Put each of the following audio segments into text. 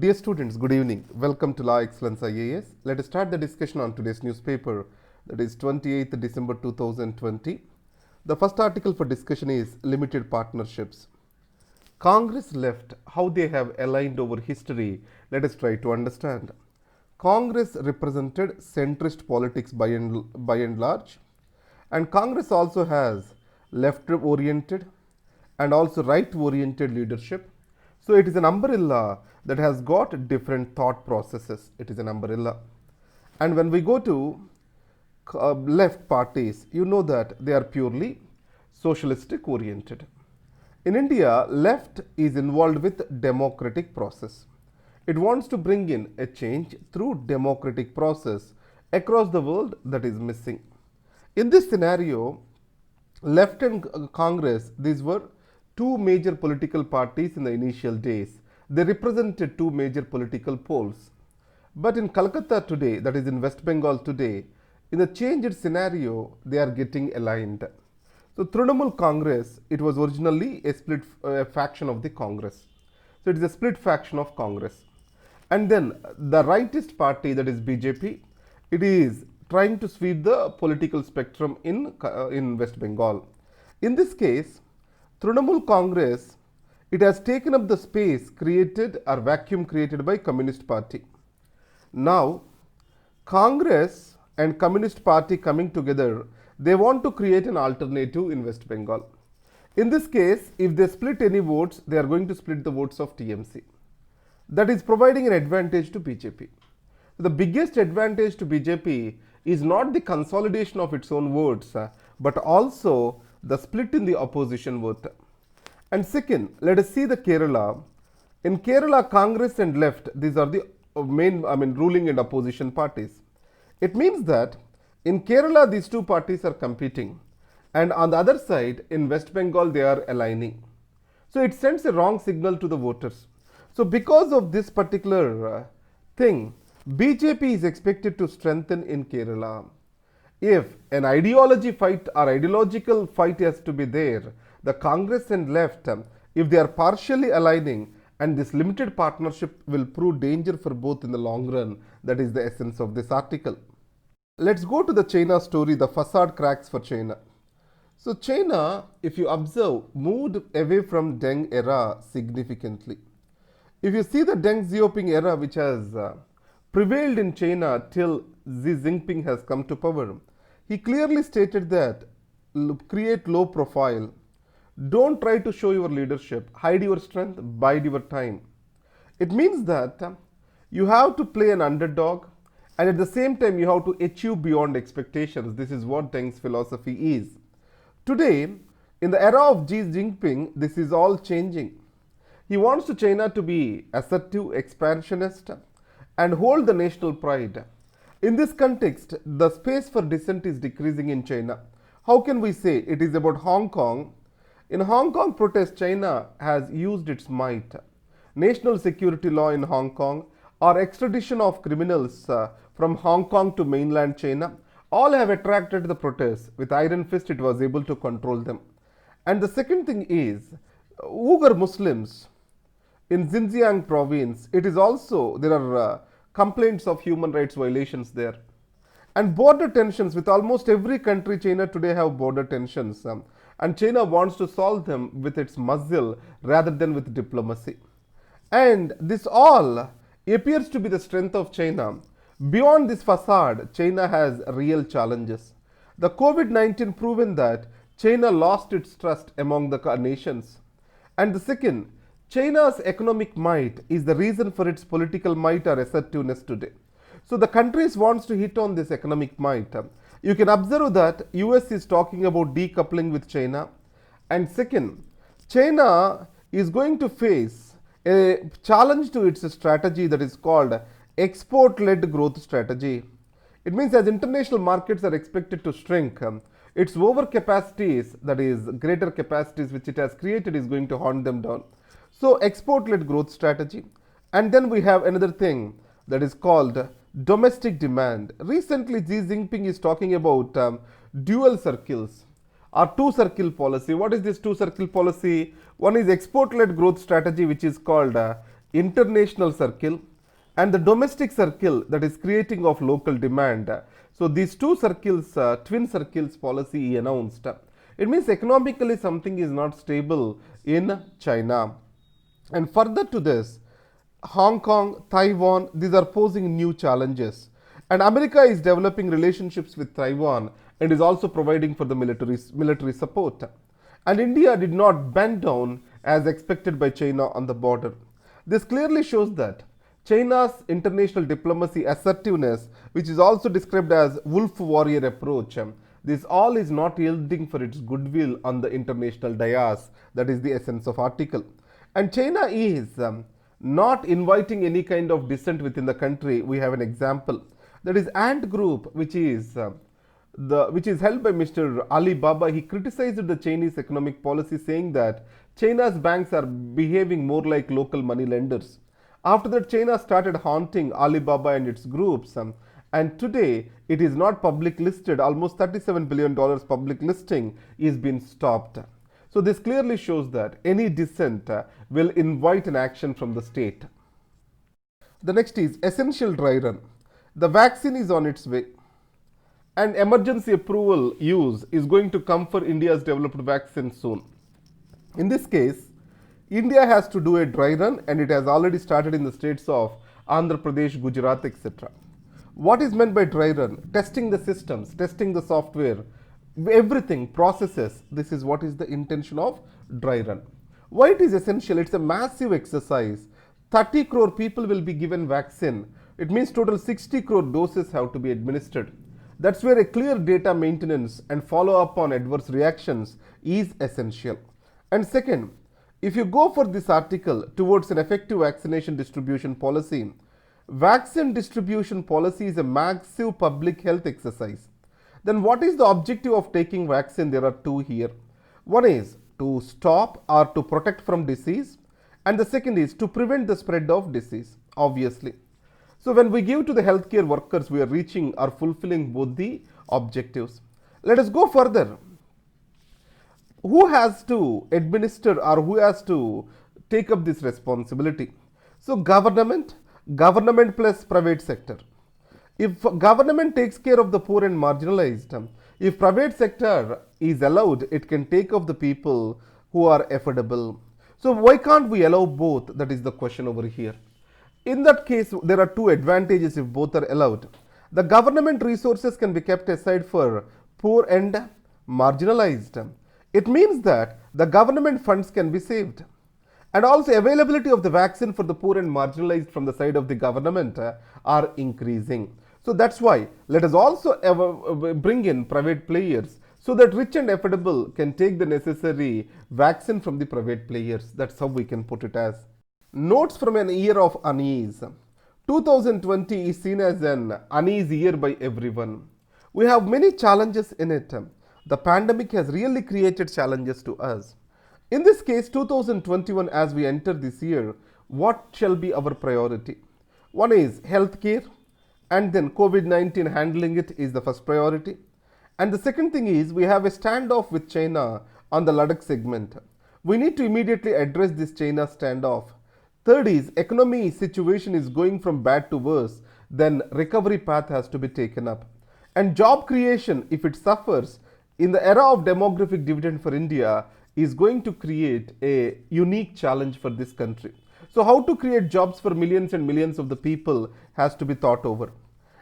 Dear students, good evening. Welcome to Law Excellence IAS. Let us start the discussion on today's newspaper, that is 28th December 2020. The first article for discussion is Limited Partnerships. Congress left, how they have aligned over history. Let us try to understand. Congress represented centrist politics by and large, and Congress also has left-oriented and also right-oriented leadership. So it is an umbrella that has got different thought processes. It is an umbrella. And when we go to left parties, you know that they are purely socialistic oriented. In India, left is involved with democratic process. It wants to bring in a change through democratic process across the world that is missing. In this scenario, left and Congress, these were two major political parties in the initial days. They represented two major political poles. But in Calcutta today, that is in West Bengal today, in the changed scenario, they are getting aligned. So Trinamool Congress, it was originally a split faction of the Congress. So it is a split faction of Congress. And then the rightist party, that is BJP, it is trying to sweep the political spectrum in West Bengal. In this case, Trinamool Congress, it has taken up the space created or vacuum created by Communist Party. Now, Congress and Communist Party coming together, they want to create an alternative in West Bengal. In this case, if they split any votes, they are going to split the votes of TMC. That is providing an advantage to BJP. The biggest advantage to BJP is not the consolidation of its own votes, but also the split in the opposition vote. And second, let us see the Kerala. In Kerala, Congress and left, these are the main, ruling and opposition parties. It means that in Kerala, these two parties are competing. And on the other side, in West Bengal, they are aligning. So it sends a wrong signal to the voters. So because of this particular thing, BJP is expected to strengthen in Kerala. If an ideology fight or ideological fight has to be there, the Congress and left, if they are partially aligning, and this limited partnership will prove danger for both in the long run. That is the essence of this article. Let's go to the China story, the facade cracks for China. So China, if you observe, moved away from Deng era significantly. If you see the Deng Xiaoping era, which has prevailed in China till Xi Jinping has come to power, he clearly stated that create low profile, don't try to show your leadership, hide your strength, bide your time. It means that you have to play an underdog, and at the same time you have to achieve beyond expectations. This is what Deng's philosophy is. Today, in the era of Xi Jinping, this is all changing. He wants China to be assertive, expansionist, and hold the national pride. In this context, the space for dissent is decreasing in China. How can we say it is about Hong Kong? In Hong Kong protest, China has used its might. National security law in Hong Kong or extradition of criminals from Hong Kong to mainland China, all have attracted the protests. With iron fist, it was able to control them. And the second thing is, Uyghur Muslims in Xinjiang province, it is also, there are complaints of human rights violations there. And border tensions with almost every country, China today have border tensions. And China wants to solve them with its muzzle rather than with diplomacy. And this all appears to be the strength of China. Beyond this facade, China has real challenges. The COVID-19 proven that China lost its trust among the nations. And the second, China's economic might is the reason for its political might or assertiveness today. So the countries wants to hit on this economic might. You can observe that US is talking about decoupling with China. And second, China is going to face a challenge to its strategy that is called export-led growth strategy. It means as international markets are expected to shrink, its overcapacities, that is greater capacities which it has created, is going to hunt them down. So export-led growth strategy. And then we have another thing that is called domestic demand. Recently, Xi Jinping is talking about dual circles or two circle policy. What is this two circle policy? One is export-led growth strategy, which is called international circle, and the domestic circle that is creating of local demand. So these two circles, twin circles policy he announced. It means economically something is not stable in China. And further to this, Hong Kong, Taiwan, these are posing new challenges. And America is developing relationships with Taiwan and is also providing for the military support. And India did not bend down as expected by China on the border. This clearly shows that China's international diplomacy assertiveness, which is also described as wolf warrior approach, this all is not yielding for its goodwill on the international dais. That is the essence of article. And China is not inviting any kind of dissent within the country. We have an example. That is Ant Group, which is held by Mr. Ali Baba. He criticized the Chinese economic policy, saying that China's banks are behaving more like local money lenders. After that, China started haunting Alibaba and its groups, and today it is not public listed. Almost $37 billion public listing is being stopped. So this clearly shows that any dissent will invite an action from the state. The next is essential dry run. The vaccine is on its way, and emergency approval use is going to come for India's developed vaccine soon. In this case, India has to do a dry run, and it has already started in the states of Andhra Pradesh, Gujarat, etc. What is meant by dry run? Testing the systems, testing the software, everything, processes. This is what is the intention of dry run. Why it is essential? It's a massive exercise. 30 crore people will be given vaccine. It means total 60 crore doses have to be administered. That's where a clear data maintenance and follow up on adverse reactions is essential. And second, if you go for this article towards an effective vaccination distribution policy, vaccine distribution policy is a massive public health exercise. Then what is the objective of taking vaccine? There are two here. One is to stop or to protect from disease, and the second is to prevent the spread of disease, obviously. So when we give to the healthcare workers, we are reaching or fulfilling both the objectives. Let us go further. Who has to administer or who has to take up this responsibility? So government plus private sector. If government takes care of the poor and marginalized, if private sector is allowed, it can take of the people who are affordable. So why can't we allow both? That is the question over here. In that case, there are two advantages if both are allowed. The government resources can be kept aside for poor and marginalized. It means that the government funds can be saved. And also availability of the vaccine for the poor and marginalized from the side of the government are increasing. So that's why let us also bring in private players so that rich and affordable can take the necessary vaccine from the private players. That's how we can put it as. Notes from an year of unease. 2020 is seen as an unease year by everyone. We have many challenges in it. The pandemic has really created challenges to us. In this case, 2021, as we enter this year, what shall be our priority? One is healthcare, and then COVID-19 handling it is the first priority. And the second thing is we have a standoff with China on the Ladakh segment. We need to immediately address this China standoff. Third is economy situation is going from bad to worse, then recovery path has to be taken up. And job creation, if it suffers, in the era of demographic dividend for India, is going to create a unique challenge for this country. So how to create jobs for millions and millions of the people has to be thought over.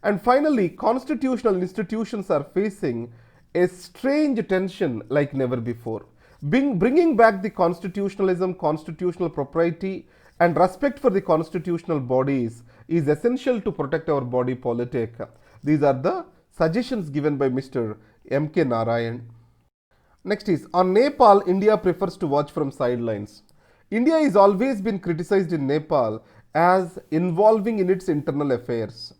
And finally, constitutional institutions are facing a strange tension like never before. Bringing back the constitutionalism, constitutional propriety, and respect for the constitutional bodies is essential to protect our body politic. These are the suggestions given by Mr. M.K. Narayan. Next is, on Nepal, India prefers to watch from sidelines. India has always been criticized in Nepal as involving in its internal affairs.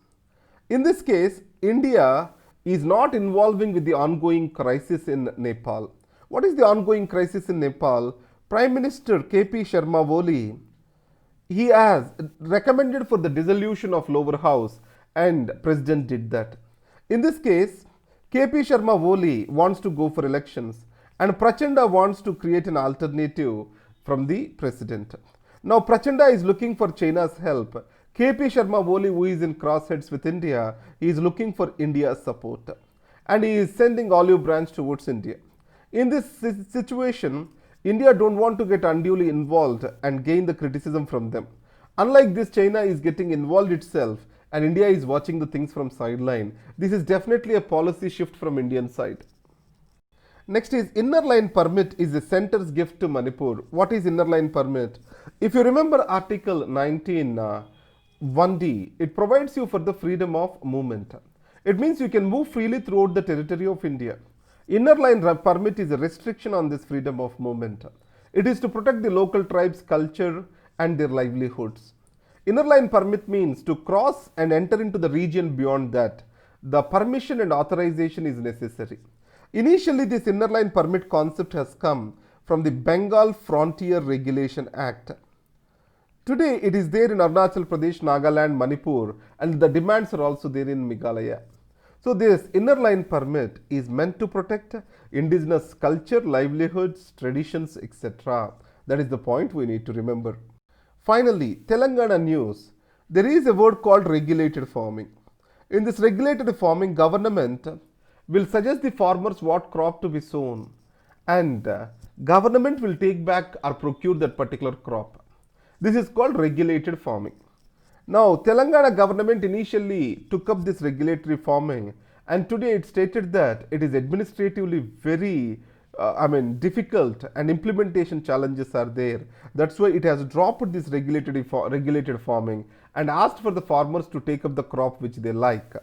In this case, India is not involving with the ongoing crisis in Nepal. What is the ongoing crisis in Nepal? Prime Minister KP Sharma Oli, he has recommended for the dissolution of lower house, and President did that. In this case, KP Sharma Oli wants to go for elections, and Prachanda wants to create an alternative from the president. Now Prachanda is looking for China's help. KP Sharma Oli, who is in crossheads with India, is looking for India's support. And he is sending olive branch towards India. In this situation, India don't want to get unduly involved and gain the criticism from them. Unlike this, China is getting involved itself and India is watching the things from sideline. This is definitely a policy shift from Indian side. Next is inner line permit is the center's gift to Manipur. What is inner line permit? If you remember Article 19 1D, it provides you for the freedom of movement. It means you can move freely throughout the territory of India. Inner line permit is a restriction on this freedom of movement. It is to protect the local tribes' culture and their livelihoods. Inner line permit means to cross and enter into the region beyond that. The permission and authorization is necessary. Initially, this inner line permit concept has come from the Bengal Frontier Regulation Act. Today, it is there in Arunachal Pradesh, Nagaland, Manipur, and the demands are also there in Meghalaya. So, this inner line permit is meant to protect indigenous culture, livelihoods, traditions, etc. That is the point we need to remember. Finally, Telangana news. There is a word called regulated farming. In this regulated farming, government will suggest the farmers what crop to be sown and government will take back or procure that particular crop. This is called regulated farming. Now, Telangana government initially took up this regulatory farming and today it stated that it is administratively very difficult and implementation challenges are there. That's why it has dropped this regulated farming and asked for the farmers to take up the crop which they like.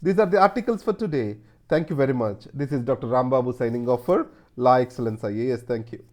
These are the articles for today. Thank you very much. This is Dr. Rambabu signing off for Law Excellence IAS. Thank you.